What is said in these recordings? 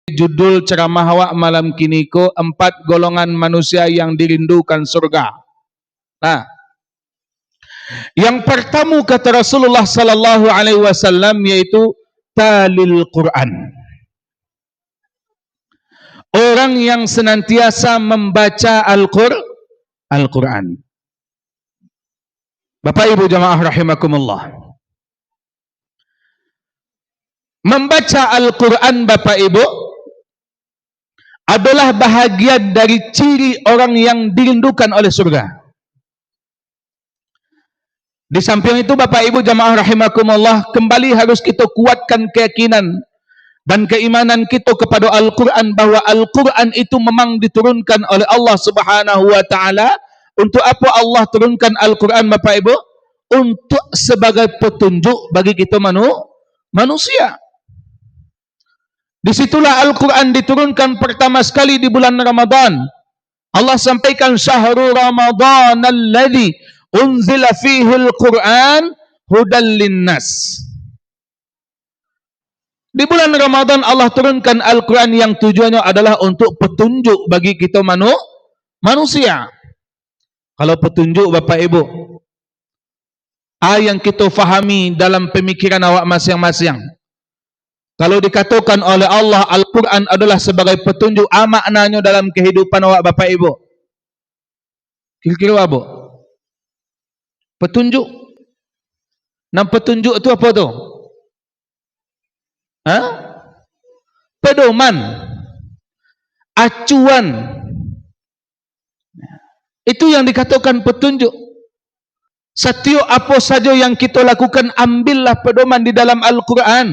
Judul ceramah awak malam kini ko 4 golongan manusia yang dirindukan surga. Nah, yang pertama kata Rasulullah sallallahu alaihi wasallam yaitu talil Quran. Orang yang senantiasa membaca Al-Quran. Bapak Ibu jamaah rahimakumullah. Membaca Al-Quran Bapak Ibu adalah bahagian dari ciri orang yang dirindukan oleh surga. Di samping itu Bapak Ibu jamaah rahimakumullah, kembali harus kita kuatkan keyakinan dan keimanan kita kepada Al-Quran, bahwa Al-Quran itu memang diturunkan oleh Allah Subhanahu wa taala. Untuk apa Allah turunkan Al-Quran Bapak Ibu? Untuk sebagai petunjuk bagi kita manusia. Disitulah Al-Quran diturunkan pertama sekali di bulan Ramadan. Allah sampaikan syahrul Ramadan alladzi unzila fihi al-Quran hudan linnas. Di bulan Ramadan Allah turunkan Al-Quran yang tujuannya adalah untuk petunjuk bagi kita manusia. Kalau petunjuk Bapak Ibu, yang kita fahami dalam pemikiran awak masing-masing. Kalau dikatakan oleh Allah Al-Quran adalah sebagai petunjuk, maknanya dalam kehidupan awak Bapak Ibu? Kira-kira apa? Petunjuk. Nah, petunjuk itu apa tu? Pedoman. Acuan. Itu yang dikatakan petunjuk. Setiap apa saja yang kita lakukan, ambillah pedoman di dalam Al-Quran.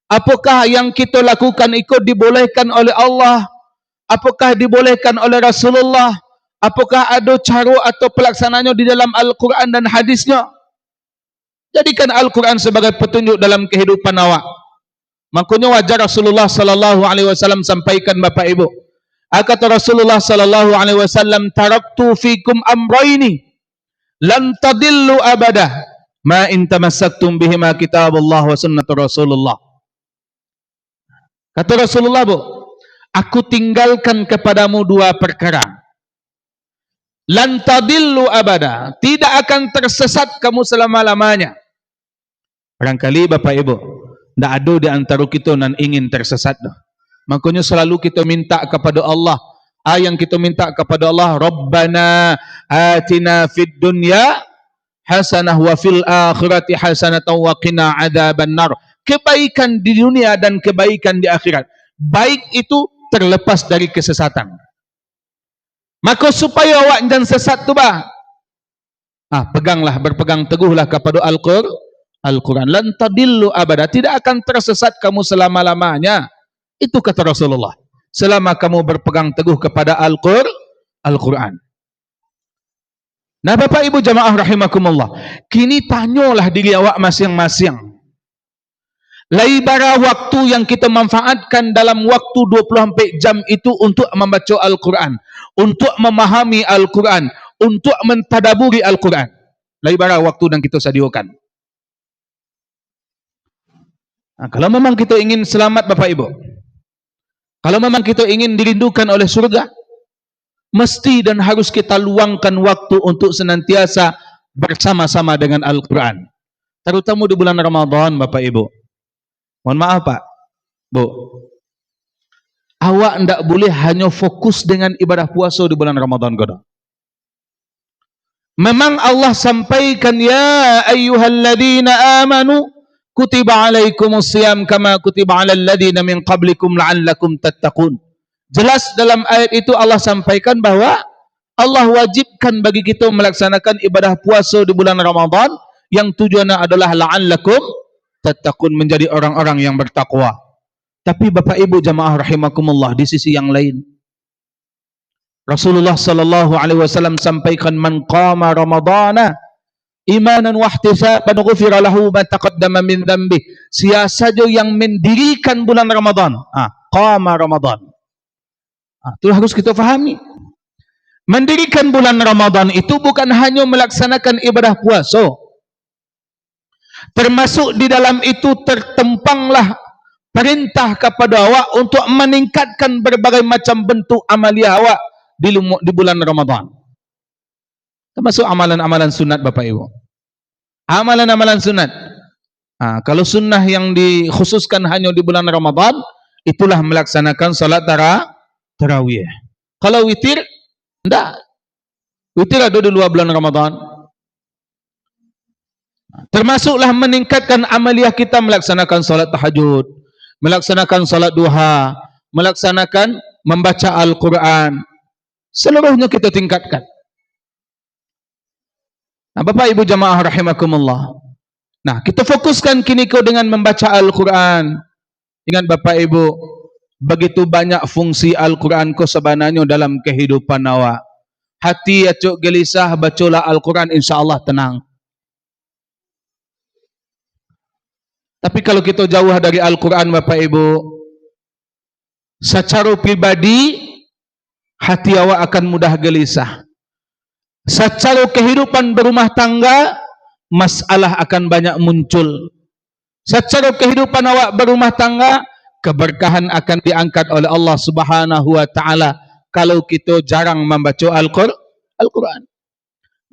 Apakah yang kita lakukan ikut dibolehkan oleh Allah? Apakah dibolehkan oleh Rasulullah? Apakah ada cara atau pelaksananya di dalam Al-Quran dan hadisnya? Jadikan Al-Quran sebagai petunjuk dalam kehidupan awak. Makanya wajar Rasulullah sallallahu alaihi wasallam sampaikan Bapak Ibu. Kata Rasulullah sallallahu alaihi wasallam, taraktu fikum amrayni lan tadillu abadah ma in tamassaktum bihima kitabullah wa sunnatur Rasulullah. Kata Rasulullah, aku tinggalkan kepadamu 2 perkara. Lan tadillu abada, tidak akan tersesat kamu selama-lamanya. Barangkali Bapak Ibu, tidak ada di antara kita yang ingin tersesat. Makanya selalu kita minta kepada Allah. Yang kita minta kepada Allah, Rabbana atina fid dunya hasanah wa fil akhirati hasanatan wa qina adzabannar. Kebaikan di dunia dan kebaikan di akhirat. Baik itu terlepas dari kesesatan. Maka supaya awak jangan sesat tu berpegang teguhlah kepada Al-Quran. Lan tadillu abada, tidak akan tersesat kamu selama-lamanya. Itu kata Rasulullah. Selama kamu berpegang teguh kepada Al-Quran. Nah Bapak Ibu jamaah rahimakumullah, kini tanyalah diri awak masing-masing. Laibara waktu yang kita manfaatkan dalam waktu 24 jam itu untuk membaca Al-Quran, untuk memahami Al-Quran, untuk mentadaburi Al-Quran. Laibara waktu yang kita sediakan. Kalau memang kita ingin selamat Bapak Ibu, kalau memang kita ingin dirindukan oleh surga, mesti dan harus kita luangkan waktu untuk senantiasa bersama-sama dengan Al-Quran. Terutama di bulan Ramadan Bapak Ibu. Mohon maaf Pak, Bu, awak tidak boleh hanya fokus dengan ibadah puasa di bulan Ramadan goda. Memang Allah sampaikan, ya ayyuhalladzina amanu kutiba alaikumusiyam kama kutiba alal ladzina min qablikum la'allakum tattaqun. Jelas dalam ayat itu Allah sampaikan bahwa Allah wajibkan bagi kita melaksanakan ibadah puasa di bulan Ramadan yang tujuannya adalah la'allakum tattaqun, menjadi orang-orang yang bertakwa. Tapi Bapak Ibu jamaah rahimakumullah, di sisi yang lain Rasulullah sallallahu alaihi wasallam sampaikan, man qama ramadhana imanan wa ihtisaban ghufira lahu ma taqaddama min dhanbi. Siapa saja yang mendirikan bulan Ramadan, qama Ramadan. Itu harus kita fahami. Mendirikan bulan Ramadan itu bukan hanya melaksanakan ibadah puasa. Termasuk di dalam itu tertempanglah perintah kepada awak untuk meningkatkan berbagai macam bentuk amalia awak di bulan Ramadan. Termasuk amalan-amalan sunat Bapak Ibu. Amalan-amalan sunat. Kalau sunnah yang dikhususkan hanya di bulan Ramadan, itulah melaksanakan salat tarawih. Kalau witir, tidak. Witir ada di luar bulan Ramadan. Termasuklah meningkatkan amaliah kita melaksanakan salat tahajud, melaksanakan salat duha, melaksanakan membaca Al-Quran. Seluruhnya kita tingkatkan. Bapak Ibu jamaah rahimakumullah. Kita fokuskan kini dengan membaca Al-Quran. Ingat Bapak Ibu, begitu banyak fungsi Al-Quran sebenarnya dalam kehidupan awak. Hati acuk gelisah, bacalah Al-Quran, insya-Allah tenang. Tapi kalau kita jauh dari Al-Quran Bapak Ibu, secara pribadi hati awak akan mudah gelisah. Secara kehidupan berumah tangga, masalah akan banyak muncul. Secara kehidupan awak berumah tangga, keberkahan akan diangkat oleh Allah Subhanahu wa taala kalau kita jarang membaca Al-Quran.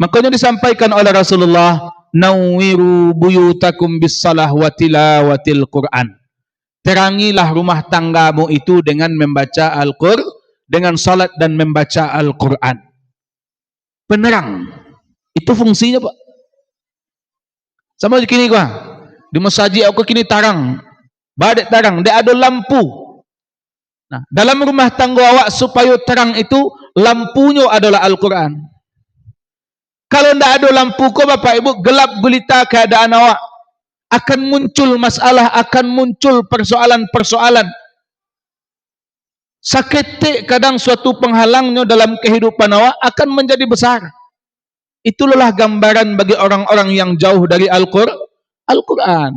Makanya disampaikan oleh Rasulullah, nawwiru buyutakum bis-salah wa tilawatil Quran. Terangilah rumah tanggamu itu dengan membaca Al-Quran, dengan salat dan membaca Al-Quran. Penerang. Itu fungsinya, Pak. Sama kini gua. Di masjid aku kini tarang. Badek tarang, dia ada lampu. Dalam rumah tangga awak supaya terang itu, lampunya adalah Al-Quran. Kalau tidak ada lampu Bapak Ibu, gelap gulita keadaan awak. Akan muncul masalah, akan muncul persoalan-persoalan. Saketik kadang suatu penghalangnya dalam kehidupan awak akan menjadi besar. Itulah gambaran bagi orang-orang yang jauh dari Al-Quran.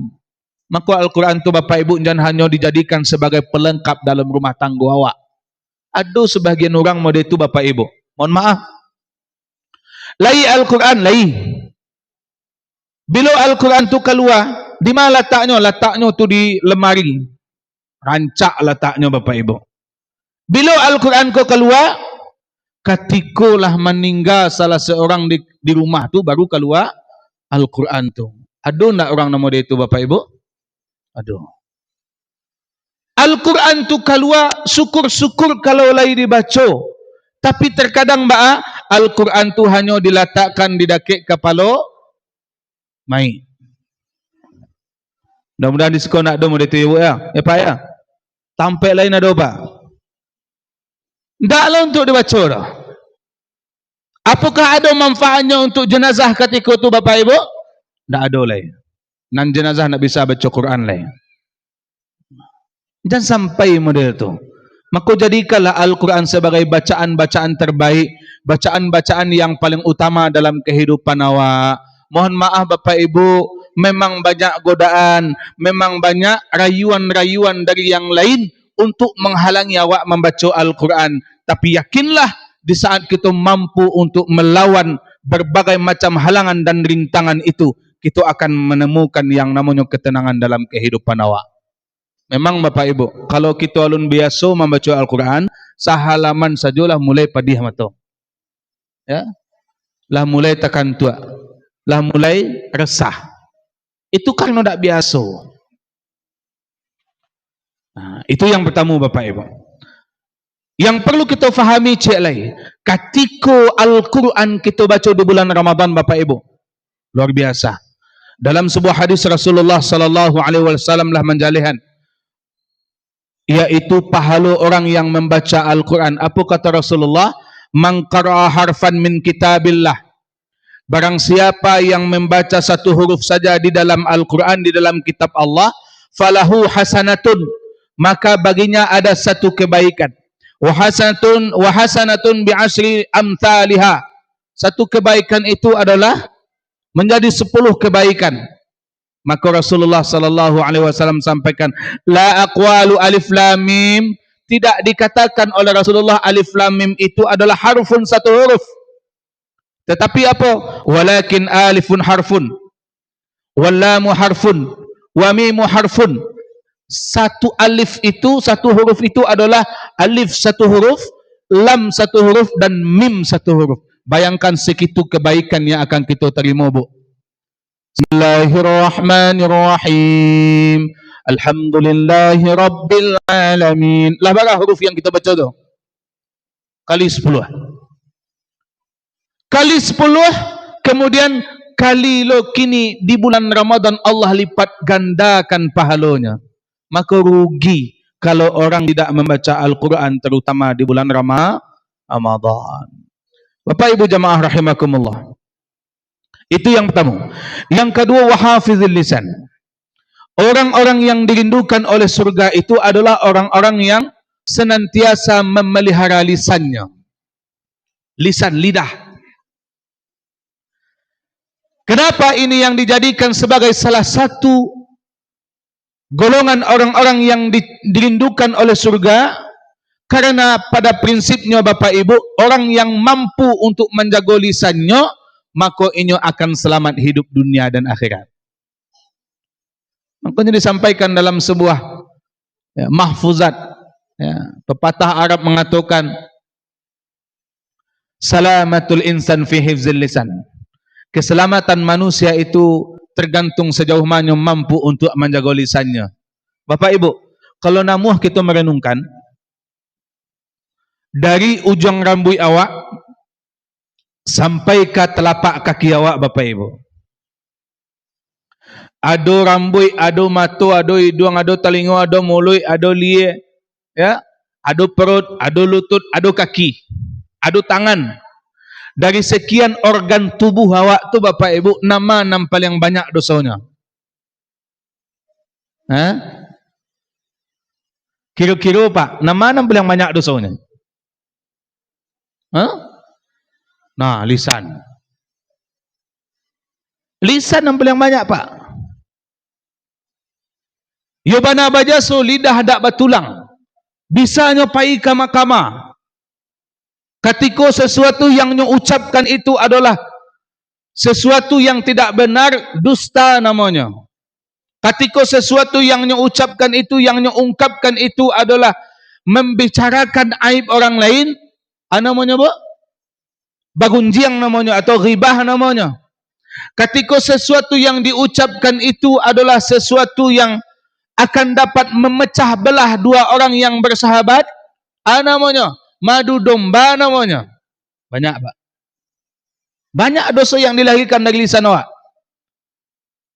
Maka Al-Quran itu Bapak Ibu jangan hanya dijadikan sebagai pelengkap dalam rumah tangga awak. Ada sebagian orang model itu Bapak Ibu. Mohon maaf. Lai Al-Quran, lai. Bila Al-Quran itu keluar, di mana letaknya? Letaknya itu di lemari. Rancak letaknya Bapak Ibu. Bila Al-Quran kau keluar, ketikalah meninggal salah seorang di rumah tu baru keluar Al-Quran tu. Ada nak orang nama dia itu Bapak Ibu? Ada. Al-Quran tu keluar, syukur-syukur kalau lagi dibaca. Tapi terkadang Al-Quran tu hanya diletakkan di dakik kepala mai. Mudah-mudahan di sekolah nak ada model tu ya. Pak ya. Tampil lain ada apa? Taklah untuk dibaca dah. Apakah ada manfaatnya untuk jenazah ketika itu Bapak Ibu? Tak ada lain. Nan jenazah nak bisa baca Quran lain. Jangan sampai model tu. Maka jadikanlah Al-Quran sebagai bacaan-bacaan terbaik, bacaan-bacaan yang paling utama dalam kehidupan awak. Mohon maaf Bapak Ibu, memang banyak godaan, memang banyak rayuan-rayuan dari yang lain untuk menghalangi awak membaca Al-Quran. Tapi yakinlah di saat kita mampu untuk melawan berbagai macam halangan dan rintangan itu, kita akan menemukan yang namanya ketenangan dalam kehidupan awak. Memang Bapak Ibu, kalau kita alun biasa membaca Al-Quran, sehalaman sajalah mulai padih mata. Ya? Lah mulai tekan tua. Lah mulai resah. Itu karena tak biasa. Itu yang pertama Bapak Ibu. Yang perlu kita fahami cik lagi, ketika Al-Quran kita baca di bulan Ramadan Bapak Ibu, luar biasa. Dalam sebuah hadis Rasulullah sallallahu alaihi wasallam lah menjalihan, yaitu pahala orang yang membaca Al-Quran. Apa kata Rasulullah? Man qara'a harfan min kitabillah. Barang siapa yang membaca satu huruf saja di dalam Al-Quran, di dalam kitab Allah, falahu hasanatun, maka baginya ada satu kebaikan. Wa hasanatun bi asyri amthaliha. Satu kebaikan itu adalah menjadi 10 kebaikan. Maka Rasulullah sallallahu alaihi wasallam sampaikan, la aqwalu alif lam mim, tidak dikatakan oleh Rasulullah alif lam mim itu adalah harfun, satu huruf. Tetapi apa? Walakin alifun harfun, wal lamu harfun, wa mimu harfun. Satu alif itu, satu huruf itu adalah alif satu huruf, lam satu huruf, dan mim satu huruf. Bayangkan segitu kebaikan yang akan kita terima, Bu. Bismillahirrahmanirrahim. Alhamdulillahi Rabbil Alamin. Lah berapa huruf yang kita baca tu? Kali 10. Kali 10, kemudian kali lo kini di bulan Ramadan Allah lipat gandakan pahalanya. Maka rugi kalau orang tidak membaca Al-Quran terutama di bulan Ramadan. Bapak Ibu jamaah rahimakumullah. Itu yang pertama. Yang kedua, wahafizil lisan. Orang-orang yang dirindukan oleh surga itu adalah orang-orang yang senantiasa memelihara lisannya. Lisan, lidah. Kenapa ini yang dijadikan sebagai salah satu golongan orang-orang yang dirindukan oleh surga? Karena pada prinsipnya Bapak Ibu, orang yang mampu untuk menjaga lisannya, maka ini akan selamat hidup dunia dan akhirat. Makanya disampaikan dalam sebuah mahfuzat, pepatah Arab mengatakan, salamatul insan fi hifzil lisan. Keselamatan manusia itu tergantung sejauh mana mampu untuk menjaga lisannya. Bapak Ibu, kalau namuh kita merenungkan, dari ujung rambut awak sampai ke telapak kaki awak, Bapak Ibu, ada rambut, ada mata, ada hidung, ada telinga, ada mulut, ada liar, ya, ada perut, ada lutut, ada kaki, ada tangan. Dari sekian organ tubuh awak tu Bapak Ibu, nama paling banyak dosanya. Kira-kira Pak, nama paling banyak dosanya? Nah, lisan. Lisan yang paling banyak Pak. Yobana baja so lidah dak batulang. Bisanya pai kama-kama. Ketika sesuatu yang nyo ucapkan itu adalah sesuatu yang tidak benar, dusta namanya. Ketika sesuatu yang nyo ucapkan itu, yang nyo ungkapkan itu adalah membicarakan aib orang lain, namanya apa? Bagunjiang namanya, atau ghibah namanya. Ketika sesuatu yang diucapkan itu adalah sesuatu yang akan dapat memecah belah dua orang yang bersahabat, namanya madu domba namanya. Banyak Pak. Banyak dosa yang dilahirkan dari lisan awak.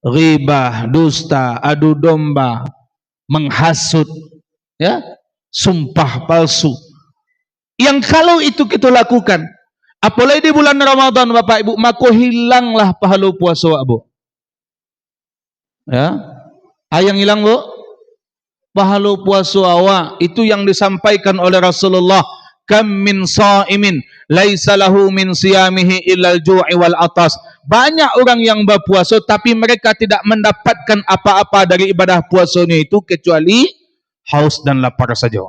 Ghibah, dusta, adu domba, menghasut, ya, sumpah palsu. Yang kalau itu kita lakukan, apalagi di bulan Ramadan Bapak Ibu, maka hilanglah pahala puasa awak, Bu. Ya. Yang hilang, Bu? Pahala puasa awak. Itu yang disampaikan oleh Rasulullah. Kam min sa'imin laisa lahu min siyamihi illal ju'i wal atas. Banyak orang yang berpuasa tapi mereka tidak mendapatkan apa-apa dari ibadah puasanya itu kecuali haus dan lapar saja.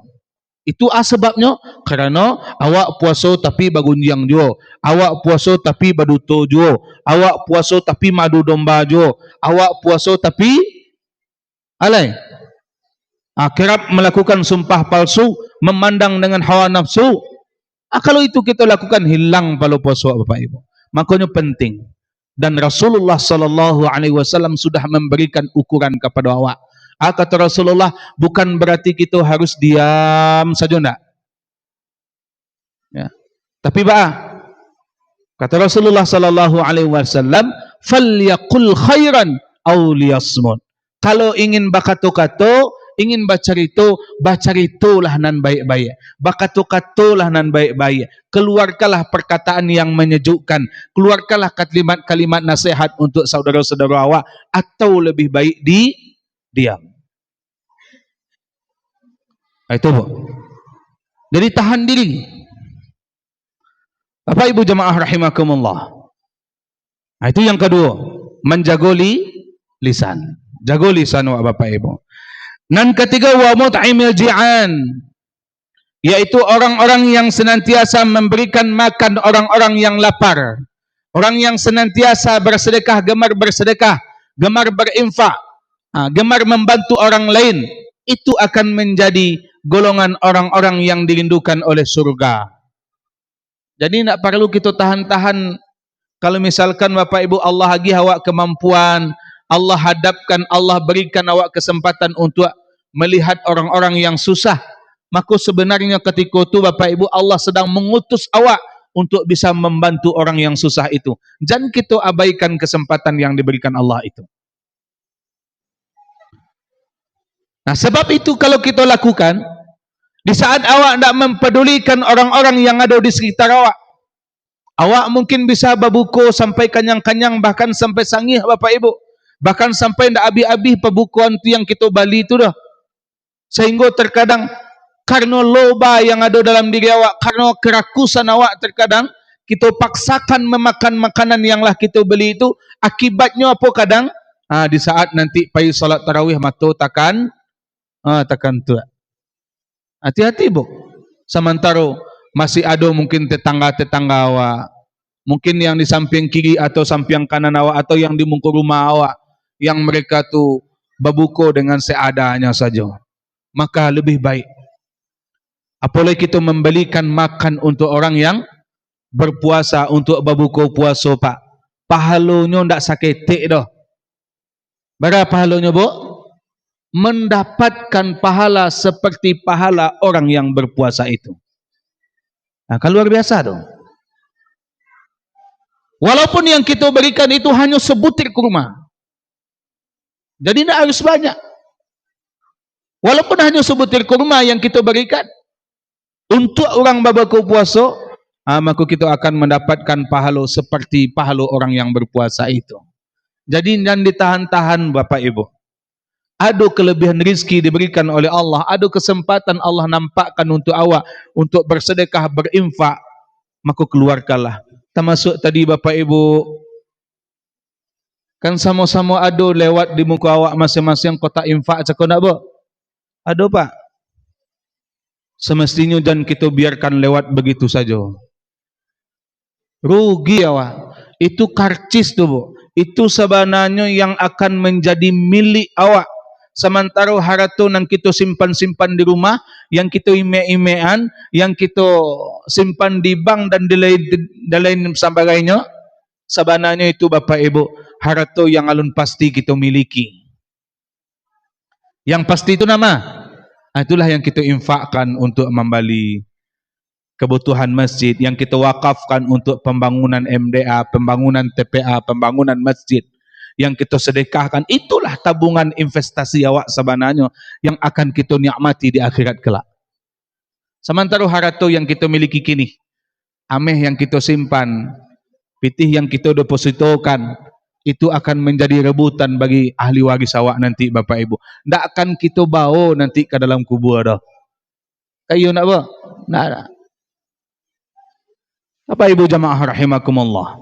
Itu sebabnya kerana awak puasa tapi bagunjang jo, awak puasa tapi baduto jo, awak puasa tapi madu domba jo, awak puasa tapi alai kerap melakukan sumpah palsu, memandang dengan hawa nafsu. Kalau itu kita lakukan, hilang pahala puasa Bapak Ibu. Makanya penting. Dan Rasulullah sallallahu alaihi wasallam sudah memberikan ukuran kepada awak. Kata Rasulullah, bukan berarti kita harus diam saja, enggak. Ya. Tapi kata Rasulullah sallallahu alaihi wasallam, falyaqul khairan aw liyasmut. Kalau ingin bakato-kato, ingin bacaritulah nan baik-baik. Bakato-katolah nan baik-baik. Keluarkanlah perkataan yang menyejukkan. Keluarkanlah kalimat-kalimat nasihat untuk saudara-saudara awak, atau lebih baik diam. Itu, Bu. Jadi tahan diri. Bapak Ibu jemaah rahimakumullah. Itu yang kedua, menjaga lisan. Jaga lisan Bapak Ibu. Dan ketiga, wa mut'imil ji'an, yaitu orang-orang yang senantiasa memberikan makan orang-orang yang lapar. Orang yang senantiasa bersedekah, gemar bersedekah, gemar berinfak, gemar membantu orang lain. itu akan menjadi golongan orang-orang yang dirindukan oleh surga. Jadi tidak perlu kita tahan-tahan. Kalau misalkan Bapak Ibu Allah bagi awak kemampuan, Allah hadapkan, Allah berikan awak kesempatan untuk melihat orang-orang yang susah, maka sebenarnya ketika itu Bapak Ibu Allah sedang mengutus awak untuk bisa membantu orang yang susah itu. Jangan kita abaikan kesempatan yang diberikan Allah itu. Nah, sebab itu kalau kita lakukan, di saat awak tidak mempedulikan orang-orang yang ada di sekitar awak, awak mungkin bisa berbuku sampai kanyang-kanyang, bahkan sampai sangih Bapak Ibu, bahkan sampai tidak habis-habis perbukuan itu yang kita bali itu dah. Sehingga terkadang karena loba yang ada dalam diri awak, karena kerakusan awak, terkadang kita paksakan memakan makanan yang lah kita beli itu. Akibatnya apa kadang? Di saat nanti pergi salat tarawih mata takkan tu. Hati-hati bu. Sementara masih ada mungkin tetangga-tetangga awak, mungkin yang di samping kiri atau samping kanan awak, atau yang di muka rumah awak, yang mereka tu berbuka dengan seadanya saja. Maka lebih baik apalagi kita membelikan makan untuk orang yang berpuasa, untuk berbuka puasa pak, pahalanya tidak saketik dah. Berapa pahalanya bu? Mendapatkan pahala seperti pahala orang yang berpuasa itu. Nah, kan luar biasa dong. Walaupun yang kita berikan itu hanya sebutir kurma, jadi tidak harus banyak. Walaupun hanya sebutir kurma yang kita berikan untuk orang berbuka puasa, maka kita akan mendapatkan pahala seperti pahala orang yang berpuasa itu. Jadi jangan ditahan-tahan Bapak Ibu. Ada kelebihan rizki diberikan oleh Allah, ada kesempatan Allah nampakkan untuk awak untuk bersedekah, berinfak, maka keluarkanlah. Termasuk tadi Bapak Ibu, kan sama-sama ada lewat di muka awak masing-masing kotak infak cakap nak bu? Ada pak? Semestinya jangan kita biarkan lewat begitu saja. Rugi awak. Itu karcis tu bu. Itu sebenarnya yang akan menjadi milik awak. Sementara harta yang kita simpan-simpan di rumah, yang kita ime-imean, yang kita simpan di bank dan di lain sebagainya, sebenarnya itu Bapak Ibu harta yang alun pasti kita miliki. Yang pasti itu nama, itulah yang kita infakkan untuk membeli kebutuhan masjid, yang kita wakafkan untuk pembangunan MDA, pembangunan TPA, pembangunan masjid, yang kita sedekahkan. Itulah tabungan investasi awak sebenarnya yang akan kita nikmati di akhirat kelak. Sementara harta yang kita miliki kini, ameh yang kita simpan, pitih yang kita depositokan, itu akan menjadi rebutan bagi ahli waris awak nanti Bapak Ibu. Tidak akan kita bawa nanti ke dalam kubur dah. Kayu nak apa? Nak ada. Bapak Ibu jamaah rahimakumullah.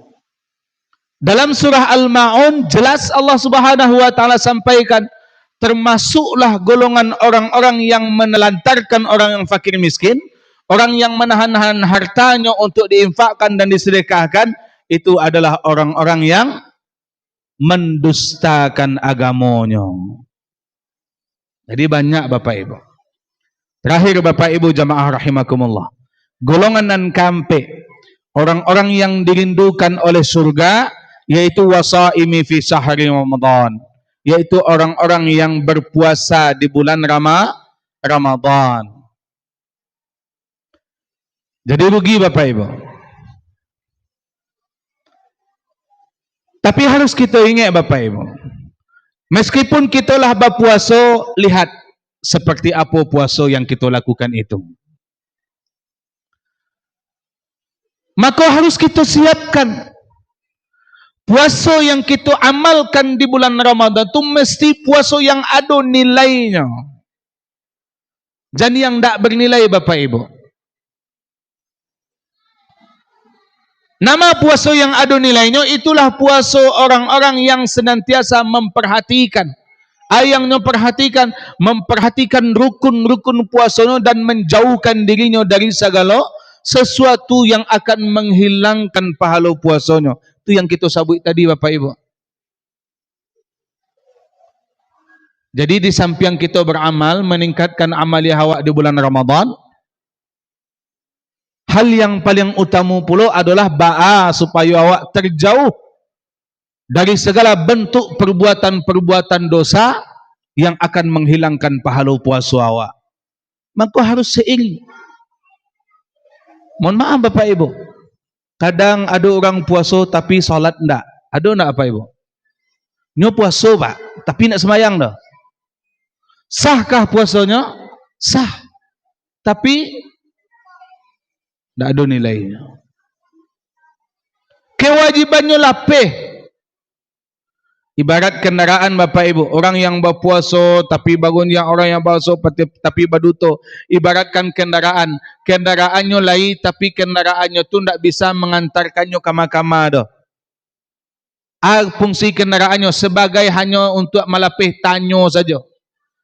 Dalam surah Al-Ma'un jelas Allah Subhanahu wa taala sampaikan, termasuklah golongan orang-orang yang menelantarkan orang yang fakir miskin, orang yang menahan-nahan hartanya untuk diinfakkan dan disedekahkan, itu adalah orang-orang yang mendustakan agamanya. Jadi banyak Bapak Ibu. Terakhir Bapak Ibu jamaah rahimakumullah, golongan nan kampe, orang-orang yang dirindukan oleh surga, yaitu wasaimi fi syahri Ramadan, yaitu orang-orang yang berpuasa di bulan Ramadan. Jadi rugi Bapak Ibu. Tapi harus kita ingat Bapak Ibu, meskipun kita lah berpuasa, lihat seperti apa puasa yang kita lakukan itu. Maka harus kita siapkan puasa yang kita amalkan di bulan Ramadan itu mesti puasa yang ada nilainya. Jangan yang tak bernilai Bapak Ibu. Nama puasa yang ada nilainya itulah puasa orang-orang yang senantiasa memperhatikan. Ayangnya memperhatikan rukun-rukun puasanya dan menjauhkan dirinya dari segala sesuatu yang akan menghilangkan pahala puasanya. Itu yang kita sebut tadi Bapak Ibu. Jadi di samping kita beramal, meningkatkan amalia awak di bulan Ramadan, hal yang paling utama pula adalah supaya awak terjauh dari segala bentuk perbuatan-perbuatan dosa yang akan menghilangkan pahala puasa awak. Maka harus seiring. Mohon maaf Bapak Ibu, kadang ada orang puasa tapi salat enggak. Ada enggak Bapak Ibu? Nyo puasa Pak, tapi nak semayang dah. Sahkah puasanya? Sah. Tapi enggak ada nilainya. Kewajibannya lapeh. Ibarat kendaraan Bapak Ibu, orang yang berpuasa tapi bangun yang orang yang puasa tapi baduto. Ibaratkan kendaraannya lain tapi kendaraannya tu tidak bisa mengantarkannya ke mahkamah dah. Fungsi kendaraannya sebagai hanya untuk malapih tanyo saja.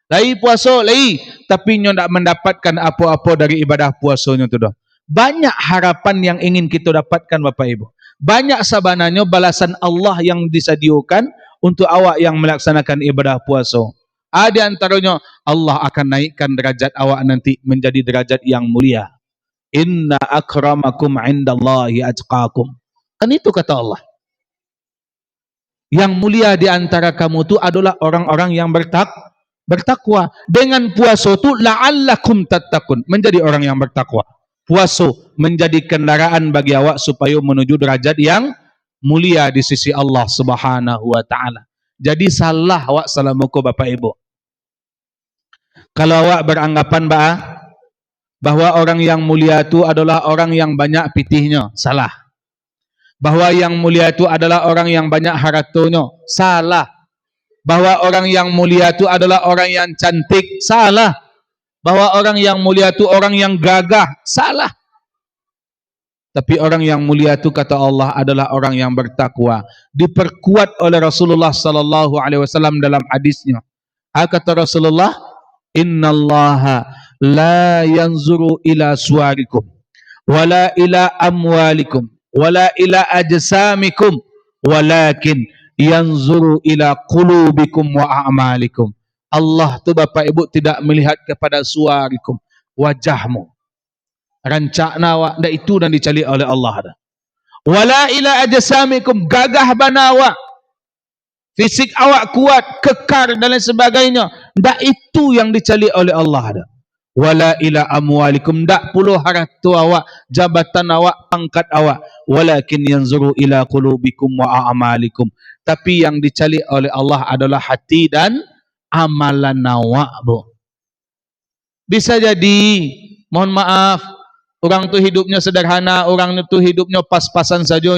Lai puasa lai tapi nyo tidak mendapatkan apa-apa dari ibadah puasanya tu dah. Banyak harapan yang ingin kita dapatkan Bapak Ibu. Banyak sabananya balasan Allah yang disediakan untuk awak yang melaksanakan ibadah puasa. Ada antaranya Allah akan naikkan derajat awak nanti menjadi derajat yang mulia. Inna akramakum indallahi atqakum. Kan itu kata Allah. Yang mulia di antara kamu itu adalah orang-orang yang bertakwa. Dengan puasa itu la'allakum tattaqun, menjadi orang yang bertakwa. Puasa menjadi kendaraan bagi awak supaya menuju derajat yang mulia di sisi Allah Subhanahu wa taala. Jadi salah awak salah muka Bapak Ibu. Kalau awak beranggapan bahwa orang yang mulia itu adalah orang yang banyak pitihnya, salah. Bahwa yang mulia itu adalah orang yang banyak hartanya, salah. Bahwa orang yang mulia itu adalah orang yang cantik, salah. Bahwa orang yang mulia itu orang yang gagah, salah. Tapi orang yang mulia itu kata Allah adalah orang yang bertakwa. Diperkuat oleh Rasulullah sallallahu alaihi wasallam dalam hadisnya. Kata Rasulullah, "Innallaha la yanzuru ila suwarikum wala ila amwalikum wala ila ajsamikum walakin yanzuru ila qulubikum wa a'malikum." Allah tu Bapak Ibu tidak melihat kepada suwarikum, wajahmu, rancak nawak, dan itu dan dicari oleh Allah dah. Wala ila ajsamikum, gagah banawa, fisik awak kuat, kekar dan lain sebagainya, dak itu yang dicari oleh Allah dah. Wala ila amwalikum, dak puluh harta awak, jabatan awak, pangkat awak, walakin yanzuru ila qulubikum wa a'malikum. Tapi yang dicari oleh Allah adalah hati dan amalan awak, Bu. Bisa jadi, mohon maaf, orang tu hidupnya sederhana, orang tu hidupnya pas-pasan saja,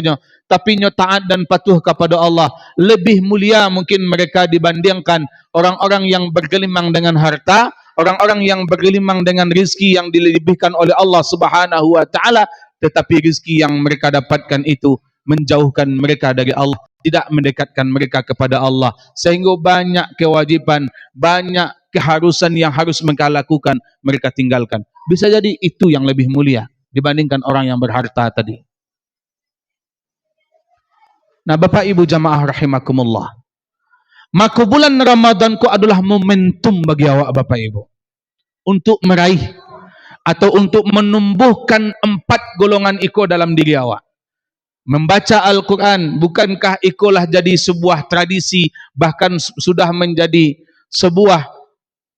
tapi nyo taat dan patuh kepada Allah. Lebih mulia mungkin mereka dibandingkan orang-orang yang bergelimang dengan harta, orang-orang yang bergelimang dengan rizki yang dilebihkan oleh Allah Subhanahu wa taala, tetapi rizki yang mereka dapatkan itu menjauhkan mereka dari Allah, tidak mendekatkan mereka kepada Allah, sehingga banyak kewajiban, banyak keharusan yang harus mereka lakukan, mereka tinggalkan. Bisa jadi itu yang lebih mulia dibandingkan orang yang berharta tadi. Nah Bapak Ibu jamaah rahimakumullah, maka bulan Ramadan ku adalah momentum bagi awak Bapak Ibu untuk meraih atau untuk menumbuhkan 4 golongan iko dalam diri awak. Membaca Al-Quran, bukankah ikolah jadi sebuah tradisi, bahkan sudah menjadi sebuah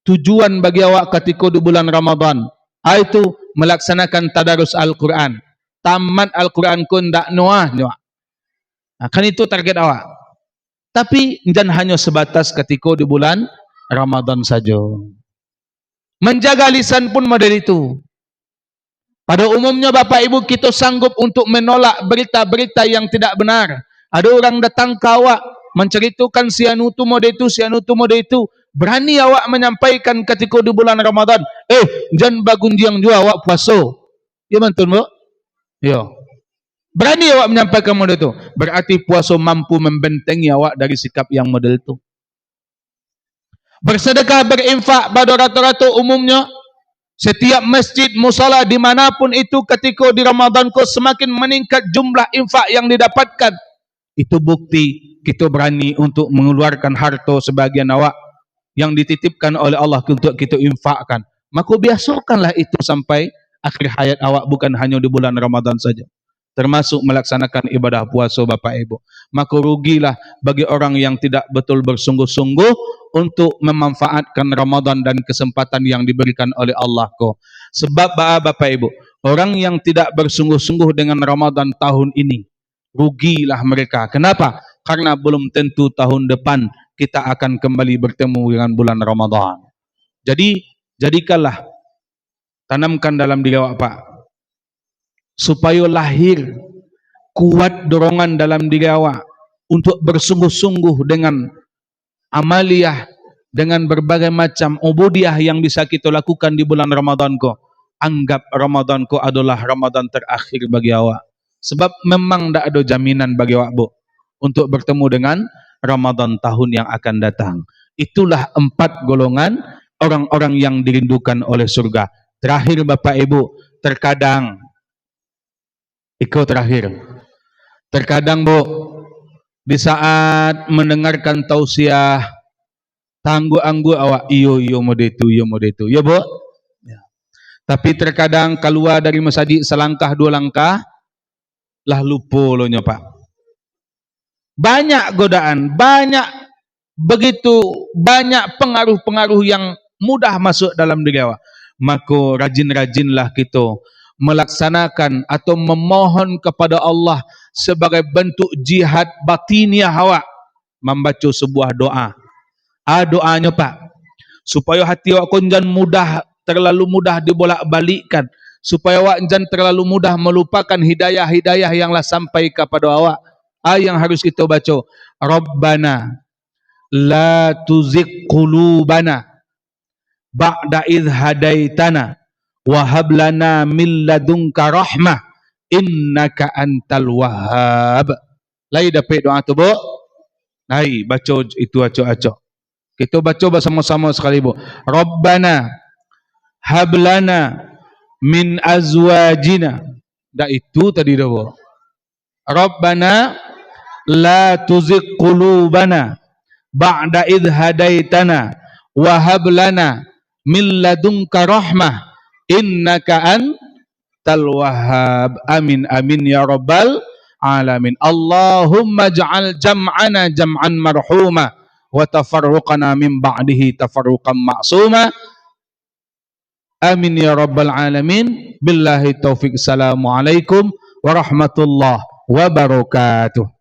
tujuan bagi awak ketika di bulan Ramadan. Itu melaksanakan tadarus Al-Quran. Tamat Al-Quran kun dak nuah. Kan itu target awak. Tapi jangan hanya sebatas ketika di bulan Ramadan saja. Menjaga lisan pun model itu. Pada umumnya Bapak Ibu kita sanggup untuk menolak berita-berita yang tidak benar. Ada orang datang ke awak menceritakan sianutu mode itu, sianutu mode itu. Berani awak menyampaikan ketika di bulan Ramadan, jangan bagundiang juga awak puasa. Ya betul Bu? Ya. Berani awak menyampaikan model itu. Berarti puasa mampu membentengi awak dari sikap yang model itu. Bersedekah, berinfak pada rata-rata umumnya, setiap masjid, musala, dimanapun itu ketika di Ramadan kau semakin meningkat jumlah infak yang didapatkan. Itu bukti kita berani untuk mengeluarkan harta sebagian awak yang dititipkan oleh Allah untuk kita infakkan. Maka biasakanlah itu sampai akhir hayat awak, bukan hanya di bulan Ramadan saja. Termasuk melaksanakan ibadah puasa Bapak Ibu. Maka rugilah bagi orang yang tidak betul bersungguh-sungguh untuk memanfaatkan Ramadan dan kesempatan yang diberikan oleh Allah ko. Sebab Bapak Ibu, orang yang tidak bersungguh-sungguh dengan Ramadan tahun ini, rugilah mereka. Kenapa? Karena belum tentu tahun depan kita akan kembali bertemu dengan bulan Ramadan. Jadi, jadikanlah, tanamkan dalam diri awak Pak, supaya lahir kuat dorongan dalam diri awak untuk bersungguh-sungguh dengan amaliyah, dengan berbagai macam ubudiyah yang bisa kita lakukan di bulan Ramadan ko. Anggap Ramadan ko adalah Ramadan terakhir bagi awak. Sebab memang tak ada jaminan bagi awak Bu untuk bertemu dengan Ramadan tahun yang akan datang. Itulah 4 golongan orang-orang yang dirindukan oleh surga. Terakhir Bapak Ibu, terkadang terkadang Bu, di saat mendengarkan tausiah, tangguh-angguh awak iyo modetu, ya Bu. Ya. Tapi terkadang keluar dari masjid selangkah 2 langkah, lah lupa lo Pak. Banyak godaan, begitu banyak pengaruh-pengaruh yang mudah masuk dalam diri awak. Maka rajin-rajinlah kita melaksanakan atau memohon kepada Allah sebagai bentuk jihad batiniah awak, membaca sebuah doa. Doanya Pak, supaya hati awak jangan terlalu mudah dibolak-balikkan, supaya awak jangan terlalu mudah melupakan hidayah-hidayah yang sampai kepada awak. Yang harus kita baca, Rabbana la tuzigh qulubana ba'da idh hadaitana wa hab lana min ladunka rahmah innaka antal wahhab. Lai dapat doa tu Bu? Lai baca itu acok-acok. Kita baca bersama-sama sekali Bu. Rabbana hab lana min azwajina. Dah itu tadi dah Bu. Rabbana la tuzigh qulubana ba'da idh hadaitana wa hab lana min ladunka rahmah innaka antal wahhab. Amin amin ya rabbal alamin. Allahumma ja'al jam'ana jam'an marhuma wa tafarruqana min ba'dihi tafarruqan ma'suma. Amin ya rabbal alamin. Billahi taufiq. Assalamualaikum warahmatullahi wabarakatuh.